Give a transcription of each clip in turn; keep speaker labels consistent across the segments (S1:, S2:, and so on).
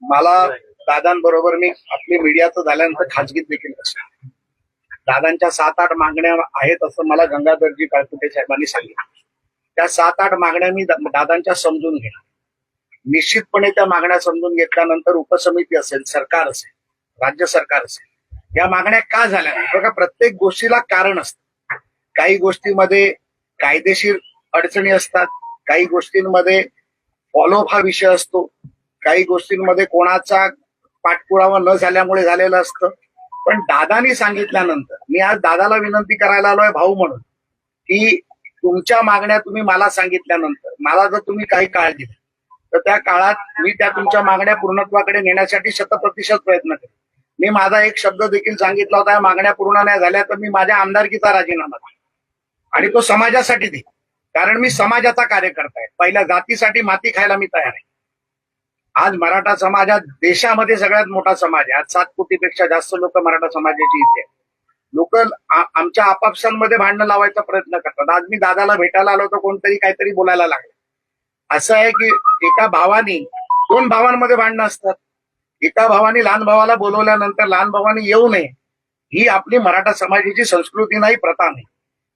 S1: मला दादांबरोबर मी आपली मीडियाचं झाल्यानंतर खाजगीत देखील असतो. दादांच्या 7-8 मागण्या आहेत असं मला गंगाधरजी काळकुटे साहेबांनी सांगितलं. त्या 7-8 मागण्या मी दादांच्या समजून घेणार. निश्चितपणे त्या मागण्या समजून घेतल्यानंतर उपसमिती असेल, सरकार असेल, राज्य सरकार असेल, या मागण्या का झाल्या? बघा, प्रत्येक गोष्टीला कारण असतं. काही गोष्टीमध्ये कायदेशीर अडचणी असतात, काही गोष्टींमध्ये फॉलोअप हा विषय असतो, काही गोष्टींमध्ये कोणाचा पाठपुरावा न झाल्यामुळे झालेलं असतं. पण दादानी सांगितल्यानंतर मी आज दादाला विनंती करायला आलोय भाऊ म्हणून, की तुमच्या मागण्या तुम्ही मला सांगितल्यानंतर मला जर तुम्ही काही काळ दिला तर त्या काळात मी त्या तुमच्या मागण्या पूर्णत्वाकडे नेण्यासाठी 100% प्रयत्न करेन. मी माझा एक शब्द देखील सांगितला होता, मागण्या पूर्ण नाही झाल्या तर मी माझ्या आमदारकीचा राजीनामा देईन आणि तो समाजासाठी देईन. कारण मी समाजाचा कार्यकर्ता आहे. पहिल्या जातीसाठी माती खायला मी तयार आहे. आज मराठा समाज हा देशामध्ये सगळ्यात मोठा समाज आहे. आज 7 कोटीपेक्षा जास्त लोक मराठा समाजाची इथे आहेत. लोक आमच्या आपापसांमध्ये भांडणं लावायचा प्रयत्न करतात. आज मी दादाला भेटायला आलो तर कोणतरी काहीतरी बोलायला लागलं. असं आहे की एका भावानी 2 भावांमध्ये भांडणं असतात. एका भावानी लहान भावाला बोलवल्यानंतर लहान भावानी येऊ नये, ही आपली मराठा समाजाची संस्कृती नाही, प्रथा नाही.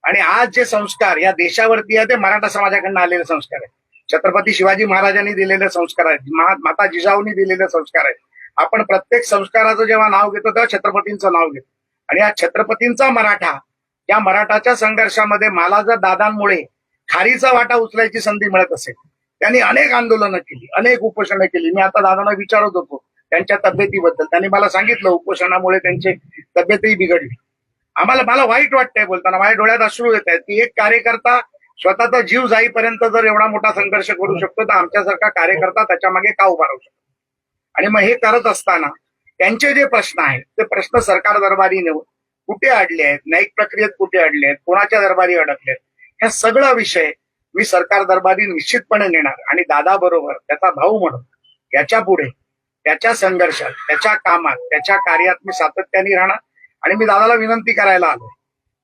S1: आणि आज जे संस्कार या देशावरती आहे ते मराठा समाजाकडून आलेले संस्कार आहेत. छत्रपती शिवाजी महाराजांनी दिलेले संस्कार आहेत, माता जिजाऊंनी दिलेले संस्कार आहेत. आपण प्रत्येक संस्काराचं जेव्हा नाव घेतो तेव्हा छत्रपतींचं नाव घेतो. आणि या छत्रपतींचा मराठा, या मराठाच्या संघर्षामध्ये मला जर दादांमुळे खारीचा वाटा उचलायची संधी मिळत असेल, त्यांनी अनेक आंदोलनं केली, अनेक उपोषणं केली. मी आता दादांना विचारत होतो त्यांच्या तब्येतीबद्दल. त्यांनी मला सांगितलं उपोषणामुळे त्यांची तब्येतही बिघडली. मला वाईट वाटतंय बोलताना, माझ्या डोळ्यात अश्रू येत आहेत की एक कार्यकर्ता स्वतःचा जीव जाईपर्यंत जर एवढा मोठा संघर्ष करू शकतो तर आमच्यासारखा कार्यकर्ता त्याच्या मागे का उभा राहू शकतो? आणि मग हे करत असताना त्यांचे जे प्रश्न आहेत ते प्रश्न सरकार दरबारी नेऊन कुठे अडले आहेत, न्यायिक प्रक्रियेत कुठे अडले आहेत, कोणाच्या दरबारी अडकले आहेत, ह्या सगळा विषय मी सरकार दरबारी निश्चितपणे नेणार. आणि दादा बरोबर त्याचा भाऊ म्हणून याच्या पुढे त्याच्या संघर्षात, त्याच्या कामात, त्याच्या कार्यात मी सातत्याने राहणार. आणि मी दादाला विनंती करायला आलोय,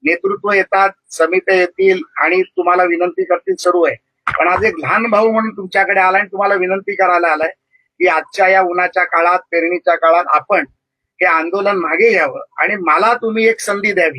S1: नेतृत्व येतात, समित्या येतील आणि तुम्हाला विनंती करतील, सर्व आहे. पण आज एक लहान भाऊ म्हणून तुमच्याकडे आलाय आणि तुम्हाला विनंती करायला आलाय की आजच्या या उन्हाच्या काळात, पेरणीच्या काळात आपण हे आंदोलन मागे घ्यावं आणि मला तुम्ही एक संधी द्यावी